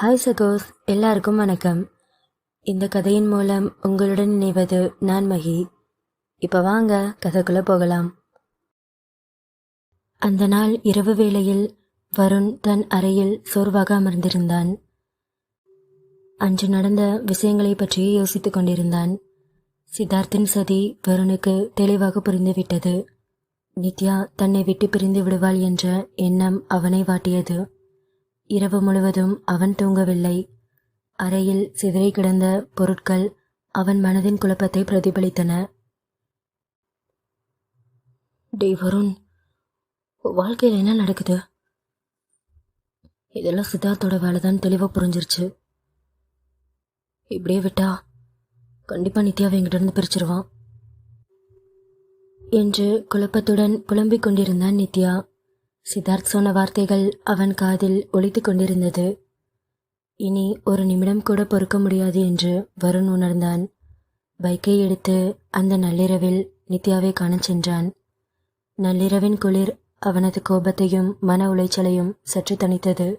Hi சகோஸ், எல்லாருக்கும் வணக்கம். இந்த கதையின் மூலம் உங்களுடன் இணைவது நான் மகி. இப்போ வாங்க கதைக்குள்ள போகலாம். அந்த நாள் இரவு வேளையில் வருண் தன் அறையில் சோர்வாக அமர்ந்திருந்தான். அன்று நடந்த விஷயங்களை பற்றியே யோசித்துக் கொண்டிருந்தான். சித்தார்த்தின் சதி வருணுக்கு தெளிவாக புரிந்துவிட்டது. நித்யா தன்னை விட்டு பிரிந்து விடுவாள் என்ற எண்ணம் அவனை வாட்டியது. இரவு முழுவதும் அவன் தூங்கவில்லை. அறையில் சிதறி கிடந்த பொருட்கள் அவன் மனதின் குழப்பத்தை பிரதிபலித்தன. டே வருண், வாழ்க்கையில் என்ன நடக்குது? இதெல்லாம் சித்தார்த்தோட வேலைதான் தெளிவாக புரிஞ்சிருச்சு. இப்படியே விட்டா கண்டிப்பா நித்யாவை என்கிட்ட இருந்து பிரிச்சிருவான் என்று குழப்பத்துடன் புலம்பிக் கொண்டிருந்தான் நித்யா. சித்தார்த் சொன்ன வார்த்தைகள் அவன் காதில் ஒலித்து கொண்டிருந்தது. இனி ஒரு நிமிடம் கூட பொறுக்க முடியாது என்று வருண் உணர்ந்தான். பைக்கை எடுத்து அந்த நள்ளிரவில் நித்யாவை காணச் சென்றான். நள்ளிரவின் குளிர் அவனது கோபத்தையும் மன உளைச்சலையும் சற்று தணித்தது.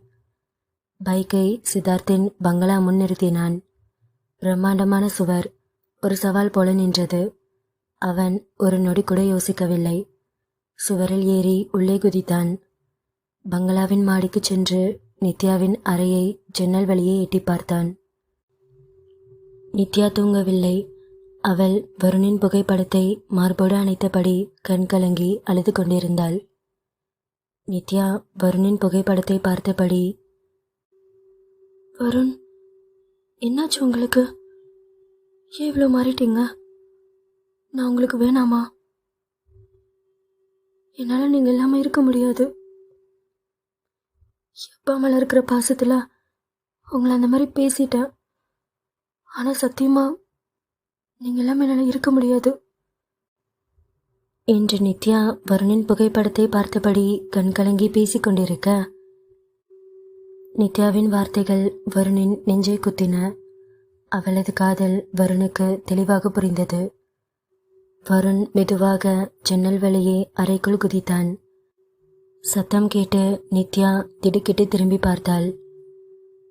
பைக்கை சித்தார்த்தின் பங்களா முன் நிறுத்தினான். பிரம்மாண்டமான சுவர் ஒரு சவால் போல நின்றது. அவன் ஒரு நொடி கூட யோசிக்கவில்லை. சுவரில் ஏறி உள்ளே குதித்தான். பங்களாவின் மாடிக்கு சென்று நித்யாவின் அறையை ஜன்னல் வழியே எட்டி பார்த்தான். நித்யா தூங்கவில்லை. அவள் வருணின் புகைப்படத்தை மார்போடு அணைத்தபடி கண் கலங்கி அழுது கொண்டிருந்தாள். நித்யா வருணின் புகைப்படத்தை பார்த்தபடி, வருண், என்னாச்சு உங்களுக்கு? ஏன் இவ்வளோ மாறிட்டீங்க? நான் உங்களுக்கு வேணாமா? என்னால் நீங்கள் இல்லாமல் இருக்க முடியாது. அப்பா மேலே இருக்கிற பாசத்தில் உங்களை அந்த மாதிரி பேசிட்டேன். ஆனால் சத்தியமா நீங்கள் இல்லாமல் என்னால் இருக்க முடியாது என்று நித்யா வருணின் புகைப்படத்தை பார்த்தபடி கண்கலங்கி பேசிக்கொண்டிருக்க, நித்யாவின் வார்த்தைகள் வருணின் நெஞ்சை குத்தின. அவளது காதல் வருணுக்கு தெளிவாக புரிந்தது. வருண் மெதுவாக ஜன்னல் வழியே அறைக்குள் குதித்தான். சத்தம் கேட்டு நித்யா திடுக்கிட்டு திரும்பி பார்த்தாள்.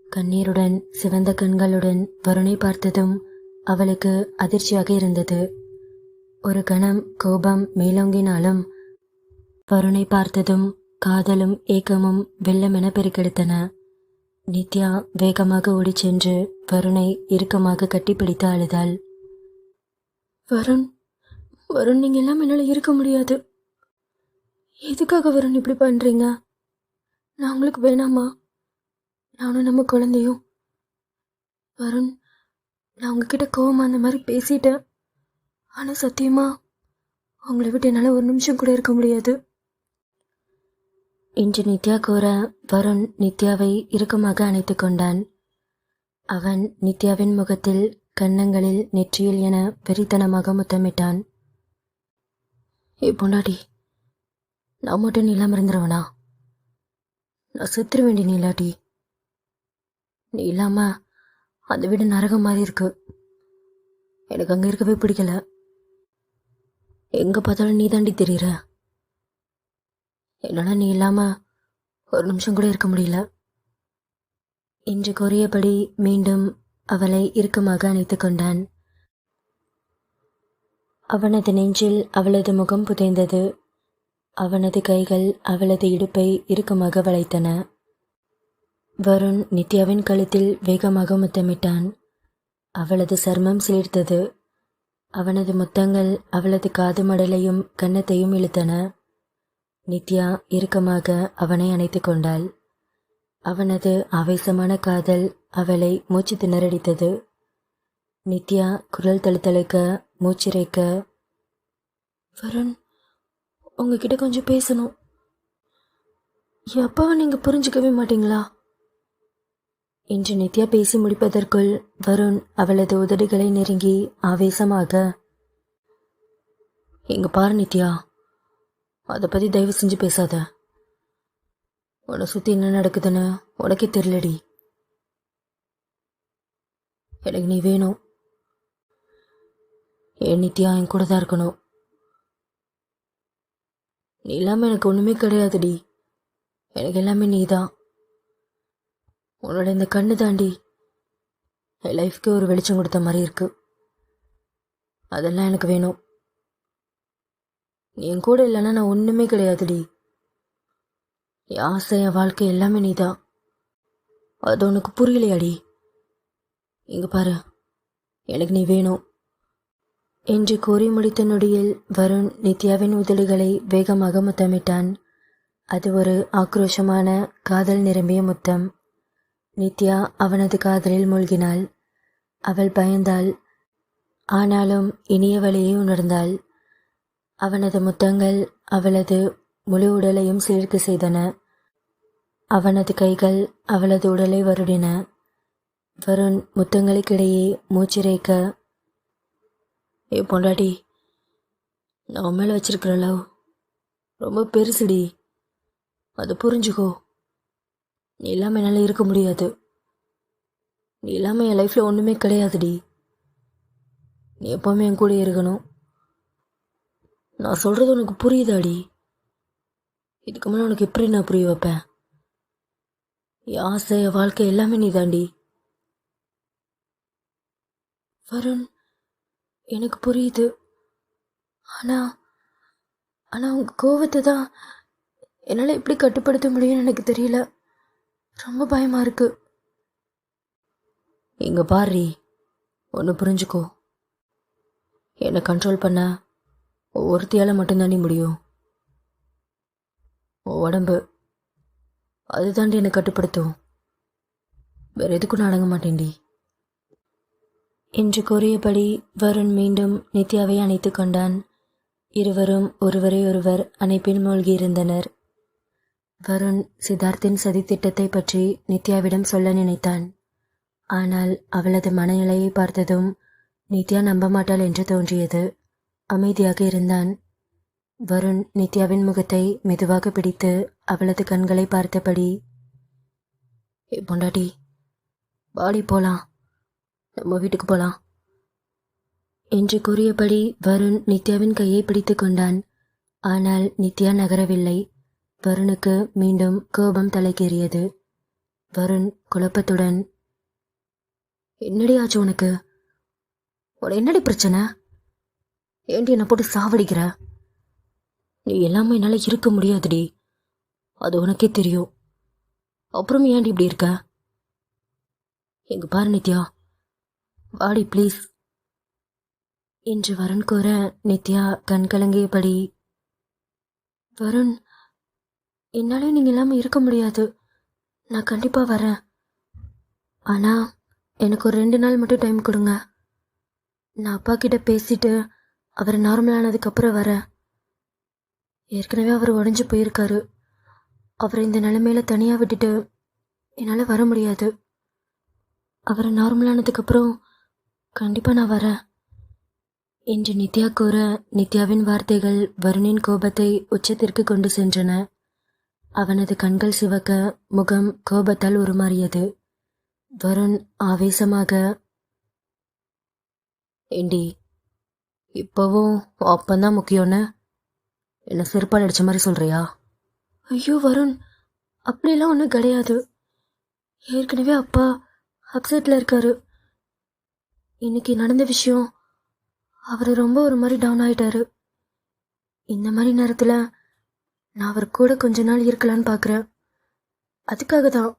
கண்ணீருடன் சிவந்த கண்களுடன் வருணை பார்த்ததும் அவளுக்கு அதிர்ச்சியாக இருந்தது. ஒரு கணம் கோபம் மேலோங்கினாலும் வருணை பார்த்ததும் காதலும் ஏக்கமும் வெள்ளமென பெருக்கெடுத்தன. நித்யா வேகமாக ஓடிச் சென்று வருணை இறுக்கமாக கட்டிப்பிடித்து அழுதாள். வருண், வருண், நீங்கள் எல்லாம் என்னால் இருக்க முடியாது. எதுக்காக வருண் இப்படி பண்ணுறீங்க? நான் உங்களுக்கு வேணாமா? நானும் நம்ம குழந்தையும். வருண், நான் உங்ககிட்ட கோவமா அந்த மாதிரி பேசிட்டேன். ஆனால் சத்தியமா உங்களை விட்டு என்னால் ஒரு நிமிஷம் கூட இருக்க முடியாது என்று நித்யா கூற, வருண் நித்யாவை இறுக்கமாக அணைத்து கொண்டான். அவன் நித்யாவின் முகத்தில், கன்னங்களில், நெற்றியில் என வெறித்தனமாக முத்தமிட்டான். ஏ பொண்டாட்டி, நான் மட்டும் நீ இல்லாமல் இருந்துருவனா? நான் செத்துற வேண்டிய நீ இல்லாட்டி. நீ இல்லாம அந்த வீடு நரகம் மாதிரி இருக்கு. எனக்கு அங்கே இருக்கவே பிடிக்கல. எங்கே பார்த்தாலும் நீ தாண்டி தெரியுற. என்னால் நீ இல்லாம ஒரு நிமிஷம் கூட இருக்க முடியல என்று கூறியபடி மீண்டும் அவளை இறுக்கமாக அணைத்து கொண்டான். அவனது நெஞ்சில் அவளது முகம் புதைந்தது. அவனது கைகள் அவளது இடுப்பை இறுக்கமாக வளைத்தன. வருண் நித்யாவின் கழுத்தில் வேகமாக முத்தமிட்டான். அவளது சர்மம் சிலிர்த்தது. அவனது முத்தங்கள் அவளது காது மடலையும் கன்னத்தையும் இழுத்தன. நித்யா இறுக்கமாக அவனை அணைத்து கொண்டாள். அவனது ஆவேசமான காதல் அவளை மூச்சு திணறடித்தது. நித்யா குரல் தழுத்தழுக்க, மூச்சிறைக்க, வருண், உங்ககிட்ட கொஞ்சம் பேசணும். என் அப்பாவை நீங்கள் புரிஞ்சுக்கவே மாட்டீங்களா என்று நித்யா பேசி முடிப்பதற்குள் வருண் அவளது உதடுகளை நெருங்கி ஆவேசமாக, இங்க பாரு நித்யா, அதை பற்றி தயவு செஞ்சு பேசாத. உன்னை சுற்றி என்ன நடக்குதுன்னு உனக்கே தெரியலடி. எனக்கு நீ வேணும். ஏன் நித்யா, என் கூட தான் இருக்கணும். நீ இல்லாமல் எனக்கு ஒன்றுமே கிடையாதுடி. எனக்கு எல்லாமே நீ தான். உன்னோட இந்த கண்ணு தாண்டி என் லைஃப்க்கு ஒரு வெளிச்சம் கொடுத்த மாதிரி இருக்கு. அதெல்லாம் எனக்கு வேணும். நீ என் கூட இல்லைன்னா நான் ஒன்றுமே கிடையாதுடி. என் ஆசை, என் வாழ்க்கை எல்லாமே நீதான். அது உனக்கு புரியலையாடி? இங்க பாரு, எனக்கு நீ வேணும் என்று கூறி முடித்த நொடியில் வருண் நித்யாவின் உதடுகளை வேகமாக முத்தமிட்டான். அது ஒரு ஆக்ரோஷமான காதல் நிரம்பிய முத்தம். நித்யா அவனது காதலில் மூழ்கினாள். அவள் பயந்தாள். ஆனாலும் இனிய வழியை உணர்ந்தாள். அவனது முத்தங்கள் அவளது முழு உடலையும் சிலிர்க்க செய்தன. அவனது கைகள் அவளது உடலை வருடின. வருண் முத்தங்களுக்கிடையே மூச்சிறைக்க, ஏ பொண்டாட்டி, நான் உன் மேலே வச்சிருக்கிற லவ் ரொம்ப பெருசுடி. அது புரிஞ்சுக்கோ. நீ இல்லாமல் என்னால் இருக்க முடியாது. நீ இல்லாமல் என் லைஃப்பில் ஒன்றுமே கிடையாதுடி. நீ எப்போவுமே என் கூட இருக்கணும். நான் சொல்கிறது உனக்கு புரியுதாடி? இதுக்கு மேலே உனக்கு எப்படி நான் புரிய வைப்பேன்? என் ஆசை, என் வாழ்க்கை எல்லாமே நீ தாண்டி. வருண், எனக்கு புரியுது. ஆனால் உங்கள் கோவத்தை தான் என்னால் எப்படி கட்டுப்படுத்த முடியும்னு எனக்கு தெரியல. ரொம்ப பயமாக இருக்கு. இங்கே பாரு, ஒன்று புரிஞ்சுக்கோ. என்னை கண்ட்ரோல் பண்ண ஒருத்தியால் மட்டும்தாண்டி முடியும். உன் உடம்பு அது தாண்டி என்னை கட்டுப்படுத்தும். வேற எதுக்கும் நான் அடங்க மாட்டேன்டி என்று கூறியபடி வருண் மீண்டும் நித்யாவை அணைத்து கொண்டான். இருவரும் ஒருவரை ஒருவர் அணைப்பில் மூழ்கியிருந்தனர். வருண் சித்தார்த்தின் சதித்திட்டத்தை பற்றி நித்யாவிடம் சொல்ல நினைத்தான். ஆனால் அவளது மனநிலையை பார்த்ததும் நித்யா நம்ப மாட்டாள் என்று தோன்றியது. அமைதியாக இருந்தான். வருண் நித்யாவின் முகத்தை மெதுவாக பிடித்து அவளது கண்களை பார்த்தபடி, ஏ பொண்டாட்டி, பாடி போலாம், நம்ம வீட்டுக்கு போலாம் என்று கூறியபடி வருண் நித்யாவின் கையை பிடித்து கொண்டான். ஆனால் நித்யா நகரவில்லை. வருணுக்கு மீண்டும் கோபம் தலைக்கேறியது. வருண் குழப்பத்துடன், என்னடி ஆச்சு உனக்கு? என்னடி பிரச்சனை? ஏண்டி என்னை போட்டு சாவடிக்கிற? நீ எல்லாமே என்னால் இருக்க முடியாதுடி. அது உனக்கே தெரியும். அப்புறம் ஏன்டி இப்படி இருக்க? எங்க பாரு நித்யா, வாடி ப்ளீஸ் என்று வருண் கூற நித்யா கண் கலங்கியபடி, வருண், என்னாலே நீங்கள் இல்லாமல் இருக்க முடியாது. நான் கண்டிப்பாக வரேன். ஆனால் எனக்கு ஒரு 2 நாள் மட்டும் டைம் கொடுங்க. நான் அப்பா கிட்ட பேசிட்டு அவர் நார்மலானதுக்கப்புறம் வரேன். ஏற்கனவே அவர் உடஞ்சி போயிருக்காரு. அவரை இந்த நிலைமையில தனியாக விட்டுட்டு என்னால் வர முடியாது. அவர் நார்மலானதுக்கப்புறம் கண்டிப்பாக நான் வரேன் என்று நித்யா கூற நித்யாவின் வார்த்தைகள் வருணின் கோபத்தை உச்சத்திற்கு கொண்டு சென்றன. அவனது கண்கள் சிவக்க முகம் கோபத்தால் உருமாறியது. வருண் ஆவேசமாக, ஏண்டி இப்போவும் அப்பந்தான் முக்கியம்னு என்ன செருப்பால் அடித்த மாதிரி சொல்கிறியா? ஐயோ வருண், அப்படிலாம் ஒன்றும் கிடையாது. ஏற்கனவே அப்பா அப்செட்டில் இருக்காரு. இன்னைக்கு நடந்த விஷயம் அவர் ரொம்ப ஒரு மாதிரி டவுன் ஆகிட்டாரு. இந்த மாதிரி நேரத்தில் நான் அவர் கூட கொஞ்ச நாள் இருக்கலான்னு பார்க்குறேன். அதுக்காக தான்.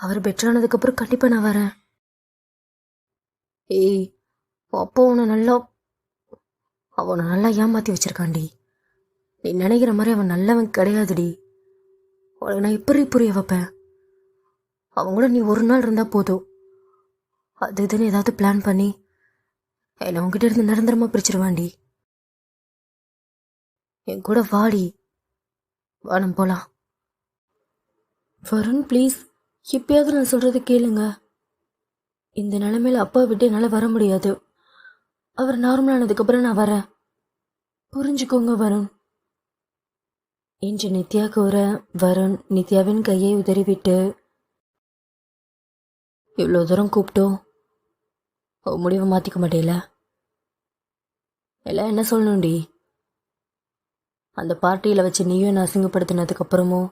அவர் பெட்டரானதுக்கப்புறம் கண்டிப்பாக நான் வரேன். ஏய், அப்போ அவனை நல்லா ஏமாற்றி வச்சிருக்காண்டி. நீ நினைக்கிற மாதிரி அவன் நல்லவன் கிடையாதுடி. அவனை நான் எப்படி புரிய வைப்பேன்? அவன் கூட நீ ஒரு நாள் இருந்தால் போதும். அது இதுன்னு ஏதாவது பிளான் பண்ணி என்னை உங்ககிட்ட இருந்து நிரந்தரமாக பிரிச்சிருவாண்டி. என் கூட வாடி, வானம் போலாம். வருண் ப்ளீஸ், இப்பயாவது நான் சொல்கிறது கேளுங்க. இந்த நிலைமையில அப்பா விட்டு என்னால் வர முடியாது. அவர் நார்மலானதுக்கப்புறம் நான் வரேன். புரிஞ்சுக்கோங்க வருண் என்று நித்யா கூற வருண் நித்யாவின் கையை உதறிவிட்டு, இவ்வளோ தூரம் கூப்பிட்டோம் முடிவை மாற்றிக்க மாட்டேல? எல்லாம் என்ன சொல்லணும்டி? அந்த பார்ட்டியில் வச்சு நீயும் என்ன அசிங்கப்படுத்தினதுக்கப்புறமும்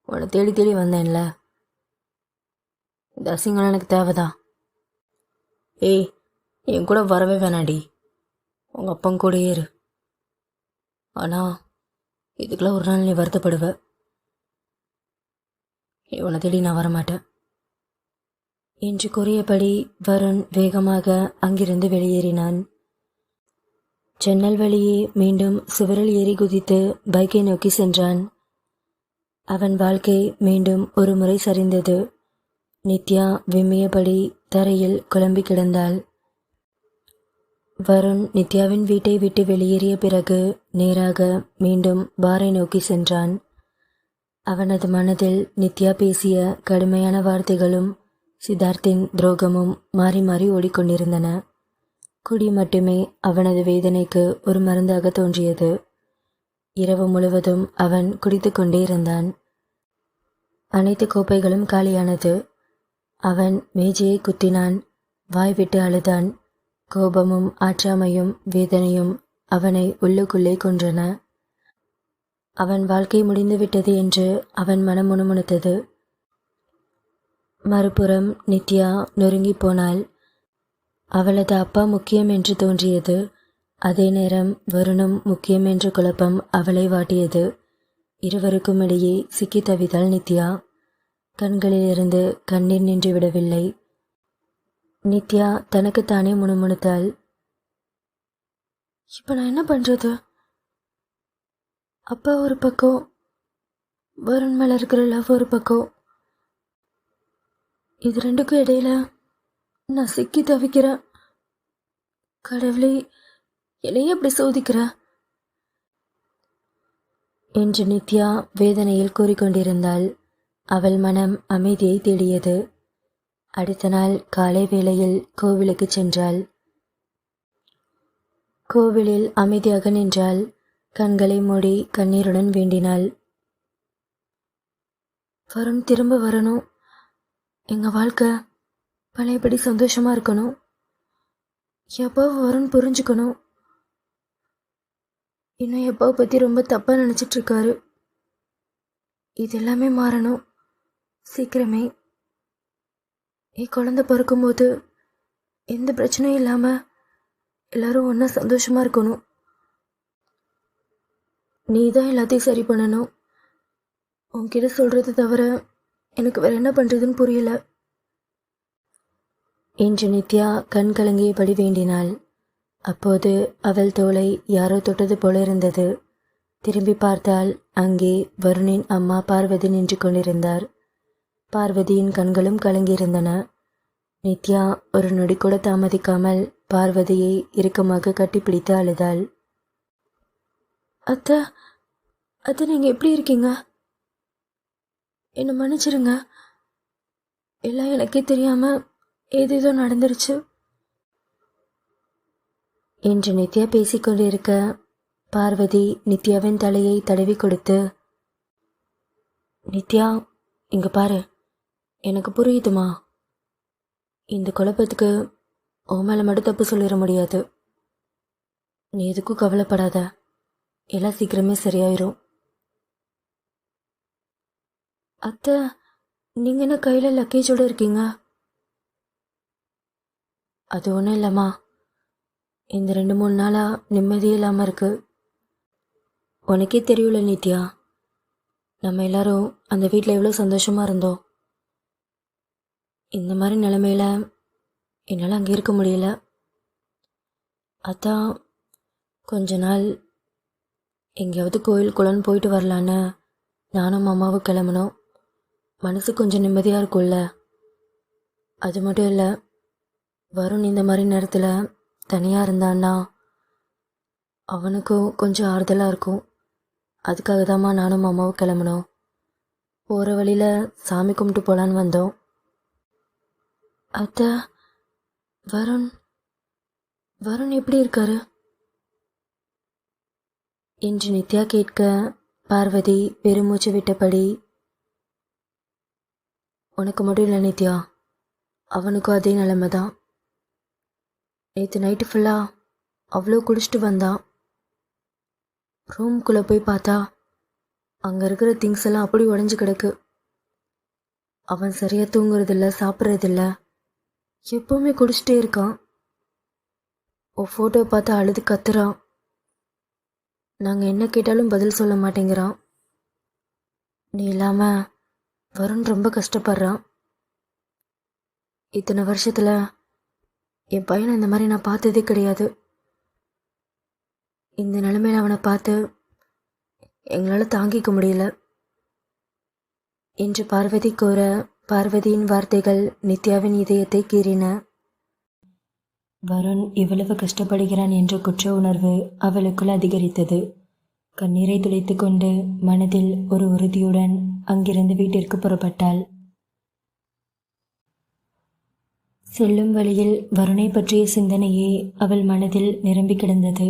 உன்னை தேடி தேடி வந்தேன்ல, இந்த அசிங்கம் எனக்கு தேவைதா? ஏய், என் கூட வரவே வேணாடி. உங்கள் அப்பன் கூடயே இரு. ஆனால் இதுக்கெல்லாம் ஒரு நாள் நீ வருத்தப்படுவ. இவனை தேடி நான் வரமாட்டேன் என்று கூறியபடி வருண் வேகமாக அங்கிருந்து வெளியேறினான். ஜன்னல் வழியே மீண்டும் சுவரில் ஏறி குதித்து பைக்கை நோக்கி சென்றான். அவன் வாழ்க்கை மீண்டும் ஒரு முறை சரிந்தது. நித்யா விம்மியபடி தரையில் குழம்பி கிடந்தாள். வருண் நித்யாவின் வீட்டை விட்டு வெளியேறிய பிறகு நேராக மீண்டும் பாரை நோக்கி சென்றான். அவனது மனதில் நித்யா பேசிய கடுமையான வார்த்தைகளும் சித்தார்த்தின் துரோகமும் மாறி மாறி ஓடிக்கொண்டிருந்தன. குடி மட்டுமே அவனது வேதனைக்கு ஒரு மருந்தாக தோன்றியது. இரவு முழுவதும் அவன் குடித்து கொண்டே இருந்தான். அனைத்து கோப்பைகளும் காலியானது. அவன் மேஜையை குத்தினான். வாய் விட்டு அழுதான். கோபமும் ஆற்றாமையும் வேதனையும் அவனை உள்ளுக்குள்ளே கொன்றன. அவன் வாழ்க்கை முடிந்துவிட்டது என்று அவன் மனம் முணுமுணுத்தது. மறுபுறம் நித்யா நொறுங்கி போனாள். அவளது அப்பா முக்கியம் என்று தோன்றியது. அதே நேரம் வருணும் முக்கியம் என்ற குழப்பம் அவளை வாட்டியது. இருவருக்கும் இடையே சிக்கி தவித்தாள் நித்யா. கண்களிலிருந்து கண்ணீர் நின்று விடவில்லை. நித்யா தனக்குத்தானே முணுமுணுத்தாள். இப்போ நான் என்ன பண்றது? அப்பா ஒரு பக்கம், வருண் மேல இருக்கிற லவ் ஒரு பக்கம். இது ரெண்டுக்கும் இடையில நான் சிக்கி தவிக்கிறேன். கடவுளே, என்னையே அப்படி சோதிக்கிற என்று நித்யா வேதனையில் கூறிக்கொண்டிருந்தாள். அவள் மனம் அமைதியை தேடியது. அடுத்த நாள் காலை வேளையில் கோவிலுக்கு சென்றாள். கோவிலில் அமைதியாக நின்றாள். கண்களை மூடி கண்ணீருடன் வேண்டினாள். வருண் திரும்ப வரணும். எங்க வாழ்க்கை பழையபடி சந்தோஷமா இருக்கணும். எப்போ வருண் புரிஞ்சுக்கணும். இன்னும் எப்போ பத்தி ரொம்ப தப்பா நினைச்சிட்டு இருக்காரு. இது எல்லாமே மாறணும் சீக்கிரமே. என் குழந்தை பிறக்கும்போது எந்த பிரச்சனையும் இல்லாம எல்லாரும் ஒன்னா சந்தோஷமா இருக்கணும். நீ தான் எல்லாத்தையும் சரி பண்ணணும். உன்கிட்ட சொல்றது தவிர எனக்கு வேற என்ன பண்றதுன்னு புரியல என்று நித்யா கண் கலங்கியபடி வேண்டினாள். அப்போது அவள் தோளை யாரோ தொட்டது போல இருந்தது. திரும்பி பார்த்தால் அங்கே வருணின் அம்மா பார்வதி நின்று கொண்டிருந்தார். பார்வதியின் கண்களும் கலங்கியிருந்தன. நித்யா ஒரு நொடி கூட தாமதிக்காமல் பார்வதியை இறுக்கமாக கட்டிப்பிடித்து அழுதாள். அத்தை, அத்தை, நீங்க எப்படி இருக்கீங்க? என்னை மன்னிச்சிருங்க. எல்லாம் எனக்கே தெரியாம ஏதேதோ நடந்துருச்சு என்று நித்யா பேசிக்கொண்டிருக்க பார்வதி நித்யாவின் தலையை தடவி கொடுத்து, நித்யா, இங்க பாரு, எனக்கு புரியுதுமா. இந்த குழப்பத்துக்கு உன் மேல மட்டும் தப்பு சொல்லிட முடியாது. நீ எதுக்கும் கவலைப்படாத. எல்லாம் சீக்கிரமே சரியாயிரும். அத்தை, நீங்க என்ன கையில லக்கேஜோட இருக்கீங்க? அது ஒன்றும் இல்லைம்மா. இந்த 2-3 நாளா நிம்மதியே இல்லாமல் இருக்கு. உனக்கே தெரியல நித்யா, நம்ம எல்லாரும் அந்த வீட்டில் எவ்வளோ சந்தோஷமா இருந்தோம். இந்த மாதிரி நிலைமையில என்னால் அங்கே இருக்க முடியல. அதான் கொஞ்ச நாள் எங்கேயாவது கோயில் குளம்னு போயிட்டு வரலான்னு நானும் அம்மாவும் கிளம்புனோம். மனசு கொஞ்சம் நிம்மதியாக இருக்கும்ல. அது மட்டும் இல்லை, வருண் இந்த மாதிரி நேரத்தில் தனியாக இருந்தான்னா அவனுக்கும் கொஞ்சம் ஆறுதலாக இருக்கும். அதுக்காக தாம்மா நானும் அம்மாவும் கிளம்புனோம். போகிற வழியில் சாமி கும்பிட்டு போகலான்னு வந்தோம். அத்தை, வருண் வருண் எப்படி இருக்காரு என்று நித்யா கேட்க பார்வதி பெருமூச்சு விட்டபடி, உனக்கு மட்டும் இல்லை நித்யா, அவனுக்கும் அதே நிலைமை தான். நேற்று நைட்டு ஃபுல்லாக அவ்வளோ குடிச்சிட்டு வந்தான். ரூம்குள்ளே போய் பார்த்தா அங்கே இருக்கிற திங்ஸ் எல்லாம் அப்படி உடஞ்சி கிடக்கு. அவன் சரியாக தூங்குறதில்ல, சாப்பிட்றதில்ல, எப்பவுமே குடிச்சிட்டே இருக்கான். உன் ஃபோட்டோவை பார்த்து அழுது கத்துறான். நாங்கள் என்ன கேட்டாலும் பதில் சொல்ல மாட்டேங்கிறான். நீ இல்லாமல் வருண் ரொம்ப கஷ்டப்படுறான். இத்தனை வருஷத்தில் என் பையனை இந்த மாதிரி நான் பார்த்ததே கிடையாது. இந்த நிலைமையில் அவனை பார்த்து எங்களால் தாங்கிக்க முடியல என்று பார்வதி கூற, பார்வதியின் வார்த்தைகள் நித்யாவின் இதயத்தை கீறின. வருண் இவ்வளவு கஷ்டப்படுகிறான் என்ற குற்ற உணர்வு அவளுக்குள் அதிகரித்தது. கண்ணீரை துளைத்து கொண்டு மனதில் ஒரு உறுதியுடன் அங்கிருந்து வீட்டிற்கு புறப்பட்டாள். செல்லும் வழியில் வருணை பற்றிய சிந்தனையே அவள் மனதில் நிரம்பி கிடந்தது.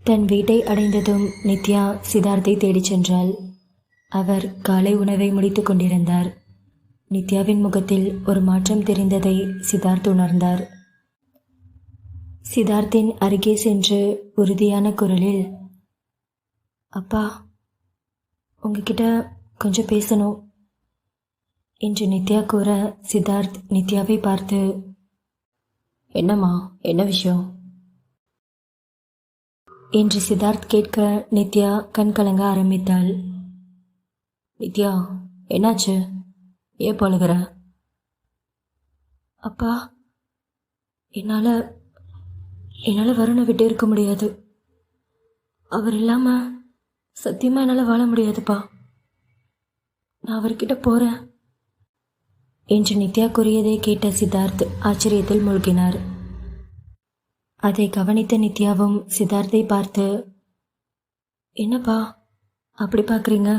தன் வீட்டை அடைந்ததும் நித்யா சித்தார்த்தை தேடிச் சென்றாள். அவர் காலை உணவை முடித்து கொண்டிருந்தார். நித்யாவின் முகத்தில் ஒரு மாற்றம் தெரிந்ததை சித்தார்த் உணர்ந்தார். சித்தார்த்தின் அருகே சென்று உறுதியான குரலில், அப்பா, உங்ககிட்ட கொஞ்சம் பேசணும் என்று நித்யா கூற, சித்தார்த் நித்யாவை பார்த்து, என்னம்மா, என்ன விஷயம் என்று சித்தார்த் கேட்க நித்யா கண் கலங்க ஆரம்பித்தாள். நித்யா, என்னாச்சு? ஏன் பழுகிற? அப்பா, என்னால் வருணை விட்டு இருக்க முடியாது. அவர் இல்லாமல் சத்தியமாக என்னால் வாழ முடியாதுப்பா. நான் அவர்கிட்ட போகிறேன் என்று நித்யா கூறியதை கேட்ட சித்தார்த் ஆச்சரியத்தில் மூழ்கினார். அதை கவனித்த நித்யாவும் சித்தார்த்தை பார்த்து, என்னப்பா அப்படி பார்க்குறீங்க?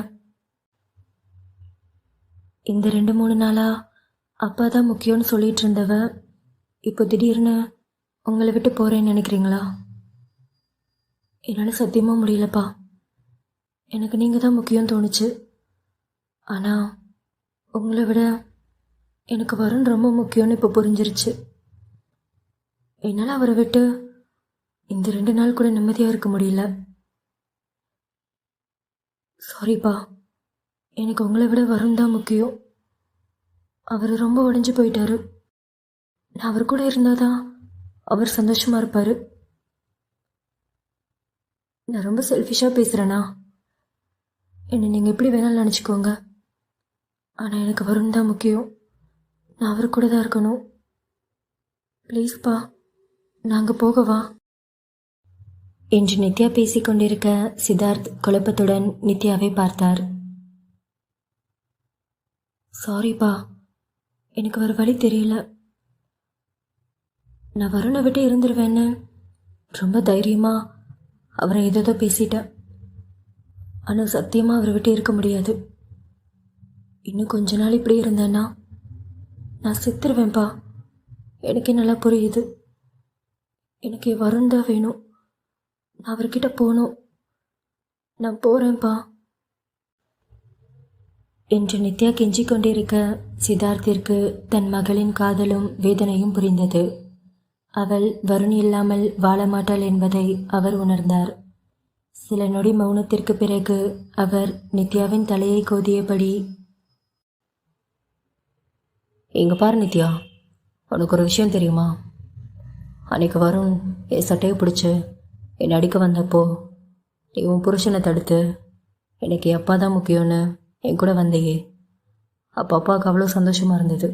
இந்த 2-3 நாளா அப்பா தான் முக்கியம்னு சொல்லிட்டு இருந்தவ இப்போ திடீர்னு உங்களை விட்டு போகிறேன்னு நினைக்கிறீங்களா? என்னால் சத்தியமாக முடியலப்பா. எனக்கு நீங்கள் தான் முக்கியம் தோணுச்சு. ஆனால் உங்களை விட எனக்கு வருண் ரொம்ப முக்கியம்னு இப்போ புரிஞ்சிருச்சு. என்னால் அவரை விட்டு இந்த 2 நாள் கூட நிம்மதியாக இருக்க முடியல. சாரிப்பா, எனக்கு உங்களை விட வருண் தான் முக்கியம். அவர் ரொம்ப உடைஞ்சு போயிட்டாரு. நான் அவர் கூட இருந்தாதான் அவர் சந்தோஷமாக இருப்பார். நான் ரொம்ப செல்ஃபிஷாக பேசுகிறேனா? என்னை நீங்கள் எப்படி வேணாலும் நினச்சிக்கோங்க. ஆனால் எனக்கு வருண் தான் முக்கியம். நான் அவர் கூட தான் இருக்கணும். ப்ளீஸ்ப்பா, நாங்கள் போகவா என்று நித்யா பேசிக்கொண்டிருக்க சித்தார்த் குழப்பத்துடன் நித்யாவை பார்த்தார். சாரிப்பா, எனக்கு வேறு வழி தெரியல. நான் வருணை விட்டு இருந்துருவேன்னு ரொம்ப தைரியமாக அவரை ஏதோ பேசிட்டேன். ஆனால் சத்தியமாக அவரை விட்டு இருக்க முடியாது. இன்னும் கொஞ்ச நாள் இப்படி இருந்தேன்னா நான் செத்துருவேன்ப்பா. எனக்கே நல்லா புரியுது. எனக்கு வருண் தான் வேணும். நான் அவர்கிட்ட போகணும். நான் போகிறேன்ப்பா என்று நித்யா கெஞ்சிக் கொண்டிருக்க சித்தார்த்திற்கு தன் மகளின் காதலும் வேதனையும் புரிந்தது. அவள் வருண் இல்லாமல் வாழ மாட்டாள் என்பதை அவர் உணர்ந்தார். சில நொடி மௌனத்திற்கு பிறகு அவர் நித்யாவின் தலையை கோதியபடி, இங்க பாரு நித்யா, உனக்கு ஒரு விஷயம் தெரியுமா? அன்னைக்கு வருண் என் சட்டையை பிடிச்சி என்னை அடிக்க வந்தப்போ நீ உன் புருஷனை தடுத்து எனக்கு அப்பா தான் முக்கியம்னு என் கூட வந்தையே. அப்போ அப்பாவுக்கு அவ்வளோ சந்தோஷமாக இருந்தது.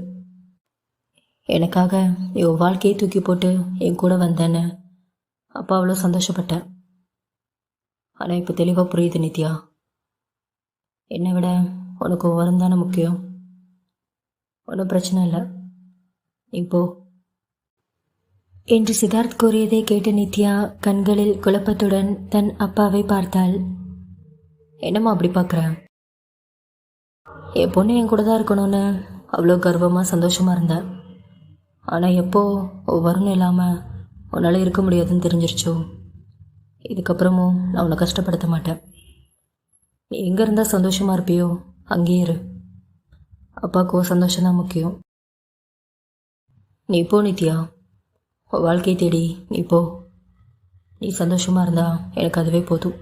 எனக்காக நீ உன் வாழ்க்கையை தூக்கி போட்டு என் கூட வந்தேன்னு அப்பா அவ்வளோ சந்தோஷப்பட்டேன். ஆனால் இப்போ தெளிவாக புரியுது நித்யா, என்னை விட உனக்கு வரும் தானே முக்கியம். ஒன்றும் பிரச்சனை இல்லை, நீ போ என்று சித்தார்த் கூறியதை கேட்டு நித்யா கண்களில் குழப்பத்துடன் தன் அப்பாவை பார்த்தாள். என்னம்மா அப்படி பார்க்குற? என் பொண்ணு என் கூட தான் இருக்கணும்னு அவ்வளோ கர்வமாக சந்தோஷமாக இருந்தேன். ஆனால் எப்போ வருண் இல்லாமல் உன்னால் இருக்க முடியாதுன்னு தெரிஞ்சிருச்சோ, இதுக்கப்புறமும் நான் உன்னை கஷ்டப்படுத்த மாட்டேன். நீ எங்கே இருந்தால் சந்தோஷமாக இருப்பியோ அங்கேயே இரு. அப்பாவுக்கு சந்தோஷம்தான் முக்கியம். நீ போ நித்யா, வாழ்க்கையை தேடி நீ போ. நீ சந்தோஷமாக இருந்தா எனக்கு அதுவே போதும்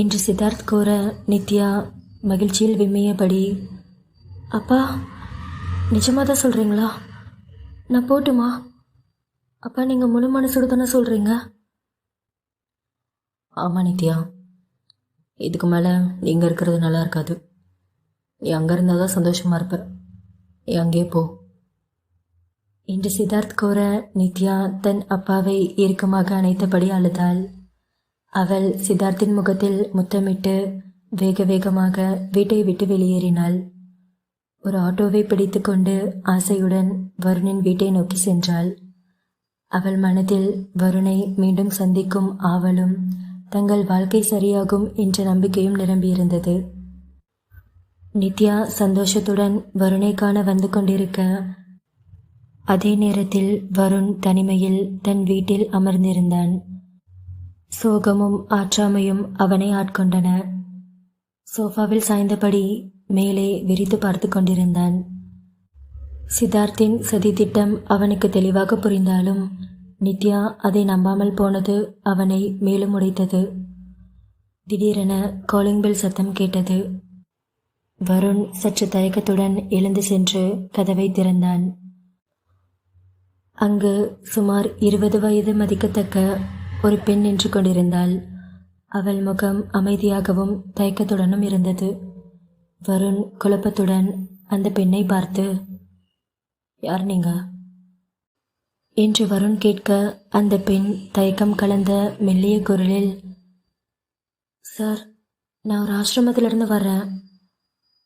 என்று சித்தார்த் கூற நித்யா மகிழ்ச்சியில் விம்மியபடி, அப்பா, நிஜமாக தான் சொல்கிறீங்களா? நான் போட்டுமா? அப்பா, நீங்கள் முழு மனசோடு தானே சொல்கிறீங்க? ஆமாம் நித்யா, இதுக்கு மேலே நீங்கள் இருக்கிறது நல்லா இருக்காது. நீ அங்கே இருந்தால் தான் சந்தோஷமாக இருப்ப. நீ அங்கேயே போ என்று சித்தார்த் கூற நித்யா தன் அப்பாவை இறுக்கமாக அணைத்தபடி அழுதாள். அவள் சித்தார்த்தின் முகத்தில் முத்தமிட்டு வேக வேகமாக வீட்டை விட்டு வெளியேறினாள். ஒரு ஆட்டோவை பிடித்து கொண்டு ஆசையுடன் வருணின் வீட்டை நோக்கி சென்றாள். அவள் மனதில் வருணை மீண்டும் சந்திக்கும் ஆவலும் தங்கள் வாழ்க்கை சரியாகும் என்ற நம்பிக்கையும் நிரம்பியிருந்தது. நித்யா சந்தோஷத்துடன் வருணை காண வந்து கொண்டிருக்க, அதே நேரத்தில் வருண் தனிமையில் தன் வீட்டில் அமர்ந்திருந்தான். சோகமும் ஆற்றாமையும் அவனை ஆட்கொண்டன. சோஃபாவில் சாய்ந்தபடி மேலே விரித்து பார்த்து கொண்டிருந்தான். சித்தார்த்தின் சதித்திட்டம் அவனுக்கு தெளிவாக புரிந்தாலும் நித்யா அதை நம்பாமல் போனது அவனை மேலும் உடைத்தது. திடீரென காலிங் பெல் சத்தம் கேட்டது. வருண் சற்று தயக்கத்துடன் எழுந்து சென்று கதவை திறந்தான். அங்கு சுமார் 20 வயது மதிக்கத்தக்க ஒரு பெண் நின்று கொண்டிருந்தாள். அவள் முகம் அமைதியாகவும் தயக்கத்துடனும் இருந்தது. வருண் குழப்பத்துடன் அந்த பெண்ணை பார்த்து, யார் நீங்க என்று வருண் கேட்க, அந்த பெண் தயக்கம் கலந்த மெல்லிய குரலில், சார், நான் ஒரு ஆசிரமத்திலிருந்து வர்றேன்.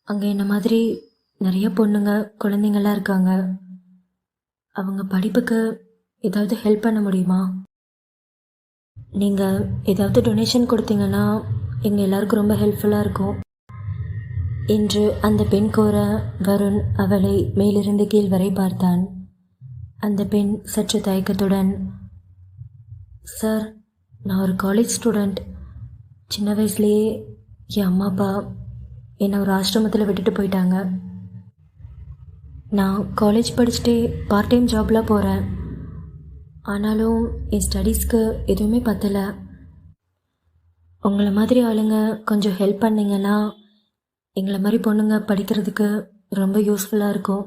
அங்கே என்ன மாதிரி நிறைய பொண்ணுங்க குழந்தைங்கள்லாம் இருக்காங்க. அவங்க படிப்புக்கு ஏதாவது ஹெல்ப் பண்ண முடியுமா? நீங்கள் ஏதாவது டொனேஷன் கொடுத்தீங்கன்னா எங்கள் எல்லாருக்கும் ரொம்ப ஹெல்ப்ஃபுல்லாக இருக்கும் என்று அந்த பெண் கோர, வருண் அவளை மேலிருந்து கீழ் வரை பார்த்தான். அந்த பெண் சற்று தயக்கத்துடன், சார், நான் ஒரு காலேஜ் ஸ்டூடெண்ட். சின்ன வயசுலேயே என் அம்மா அப்பா என்னை ஒரு ஆசிரமத்தில் விட்டுட்டு போயிட்டாங்க. நான் காலேஜ் படிச்சுட்டே பார்ட் டைம் ஜாப்லாம் போகிறேன். ஆனாலும் என் ஸ்டடீஸ்க்கு எதுவுமே பத்தலை. உங்களை மாதிரி ஆளுங்க கொஞ்சம் ஹெல்ப் பண்ணிங்கன்னா எங்களை மாதிரி பொண்ணுங்க படிக்கிறதுக்கு ரொம்ப யூஸ்ஃபுல்லாக இருக்கும்.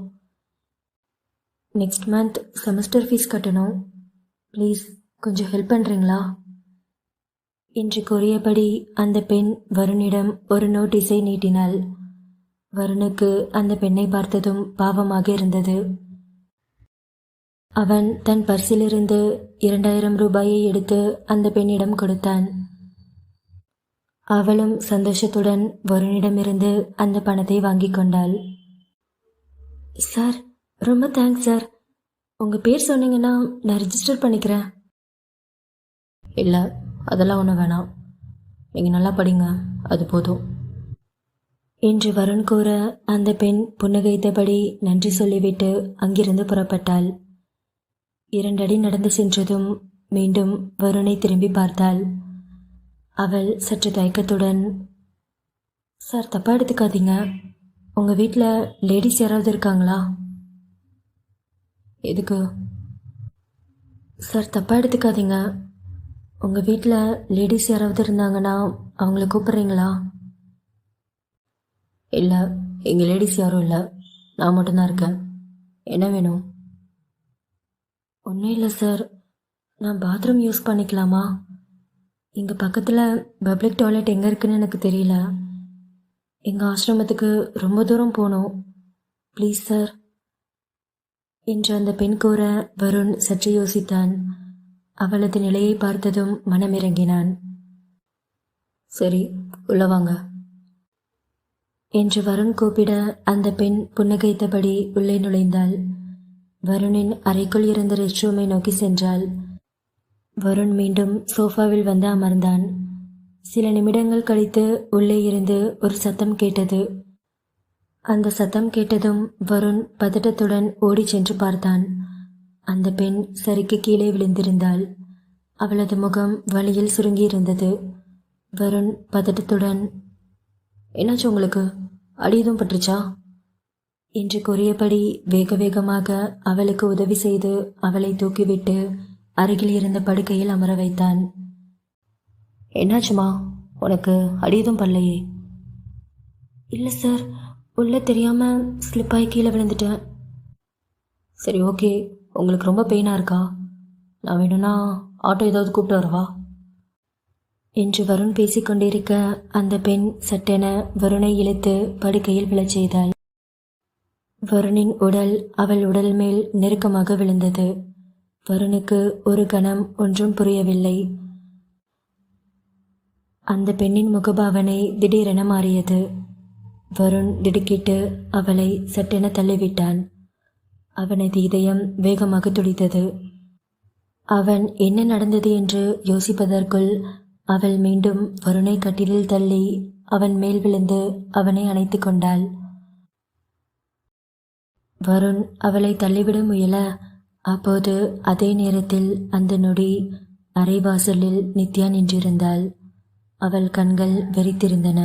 நெக்ஸ்ட் மந்த் செமஸ்டர் ஃபீஸ் கட்டணும். ப்ளீஸ் கொஞ்சம் ஹெல்ப் பண்ணுறீங்களா என்று கூறியபடி அந்த பெண் வருணிடம் ஒரு நோட்டீஸை நீட்டினாள். வருணுக்கு அந்த பெண்ணை பார்த்ததும் பாவமாக இருந்தது. அவன் தன் பர்சிலிருந்து 2000 ரூபாயை எடுத்து அந்த பெண்ணிடம் கொடுத்தான். அவளும் சந்தோஷத்துடன் வருணிடமிருந்து அந்த பணத்தை வாங்கி கொண்டாள். சார், ரொம்ப தேங்க்ஸ் சார். உங்கள் பேர் சொன்னீங்கன்னா நான் ரிஜிஸ்டர் பண்ணிக்கிறேன். இல்லை, அதெல்லாம் ஒன்றும் வேணாம். நீங்கள் நல்லா படிங்க, அது போதும் என்று வருண் கூற, அந்த பெண் புன்னகைத்தபடி நன்றி சொல்லிவிட்டு அங்கிருந்து புறப்பட்டாள். 2 அடி நடந்து சென்றதும் மீண்டும் வருணை திரும்பி பார்த்தாள். அவள் சற்று தயக்கத்துடன், சார், தப்பாக எடுத்துக்காதீங்க. உங்கள் வீட்டில் லேடிஸ் யாராவது இருக்காங்களா? எதுக்கு? சார், தப்பாக எடுத்துக்காதீங்க. உங்கள் வீட்டில் லேடிஸ் யாராவது இருந்தாங்கன்னா அவங்கள கூப்பிட்றீங்களா? இல்லை, எங்கள் லேடிஸ் யாரும் இல்லை. நான் மட்டும்தான் இருக்கேன். என்ன வேணும்? ஒன்றும் இல்லை சார். நான் பாத்ரூம் யூஸ் பண்ணிக்கலாமா? இங்கே பக்கத்தில் பப்ளிக் டாய்லெட் எங்கே இருக்குன்னு எனக்கு தெரியல. எங்கள் ஆசிரமத்துக்கு ரொம்ப தூரம் போகணும். ப்ளீஸ் சார் என்று அந்த பெண் கூற, வருண் சற்று யோசித்தான். அவளது நிலையை பார்த்ததும் மனமிறங்கினான். சரி, உள்ள வாங்க என்று வருண் கூப்பிட, அந்த பெண் புன்னகைத்தபடி உள்ளே நுழைந்தாள். வருணின் அறைக்குள் இருந்த ரெஸ்ட் ரூமை நோக்கி சென்றாள். வருண் மீண்டும் சோஃபாவில் வந்து அமர்ந்தான். சில நிமிடங்கள் கழித்து உள்ளே இருந்து ஒரு சத்தம் கேட்டது. அந்த சத்தம் கேட்டதும் வருண் பதட்டத்துடன் ஓடி சென்று பார்த்தான். அந்த பெண் சரிக்கு கீழே விழுந்திருந்தாள். அவளது முகம் வலியில் சுருங்கியிருந்தது. வருண் பதட்டத்துடன், என்னாச்சு உங்களுக்கு? அடி எதுவும் பட்டுருச்சா என்று கூறியபடி வேக வேகமாக அவளுக்கு உதவி செய்து அவளை தூக்கிவிட்டு அருகில் இருந்த படுக்கையில் அமர வைத்தான். என்னாச்சுமா? உனக்கு அடி எதுவும் படலையே? இல்லை சார், உள்ளே தெரியாமல் ஸ்லிப்பாகி கீழே விழுந்துட்டேன். சரி, ஓகே. உங்களுக்கு ரொம்ப பெயினாக இருக்கா? நான் வேணும்னா ஆட்டோ ஏதாவது கூப்பிட்டு வரவா என்று வருண் பேசிக்கொண்டிருக்க அந்த பெண் சட்டென வருணை இழுத்து படுக்கையில் விழச் செய்தாள். வருணின் உடல் அவள் உடல் மேல் நெருக்கமாக விழுந்தது. வருணுக்கு ஒரு கணம் ஒன்றும் புரியவில்லை. அந்த பெண்ணின் முகபாவனை திடீரென மாறியது. வருண் திடுக்கிட்டு அவளை சட்டென தள்ளிவிட்டான். அவனது இதயம் வேகமாக துடித்தது. அவன் என்ன நடந்தது என்று யோசிப்பதற்குள் அவள் மீண்டும் வருணை கட்டிலில் தள்ளி அவன் மேல் விழுந்து அவனை அணைத்து கொண்டாள். வருண் அவளை தள்ளிவிட முயல, அப்போது அதே நேரத்தில் அந்த நொடி அரைவாசலில் நித்யா நின்றிருந்தாள். அவள் கண்கள் வெறித்திருந்தன.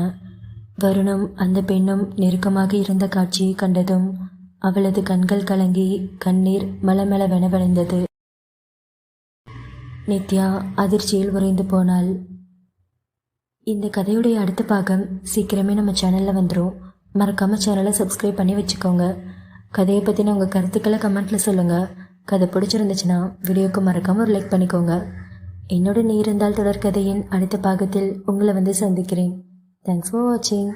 வருணும் அந்த பெண்ணும் நெருக்கமாக இருந்த காட்சியை கண்டதும் அவளது கண்கள் கலங்கி கண்ணீர் மலமளவென வழிந்தது. நித்யா அதிர்ச்சியில் உறைந்து போனாள். இந்த கதையுடைய அடுத்த பாகம் சீக்கிரமே நம்ம சேனலில் வந்துடும். மறக்காமல் சேனலை சப்ஸ்கிரைப் பண்ணி வச்சுக்கோங்க. கதையை பற்றின உங்கள் கருத்துக்களை கமெண்ட்டில் சொல்லுங்கள். கதை பிடிச்சிருந்துச்சுன்னா வீடியோக்கு மறக்காமல் ஒரு லைக் பண்ணிக்கோங்க. என்னோட நீ இருந்தால் தொடர்கதையின் அடுத்த பாகத்தில் உங்களை வந்து சந்திக்கிறேன். தேங்க்ஸ் ஃபார் வாட்சிங்.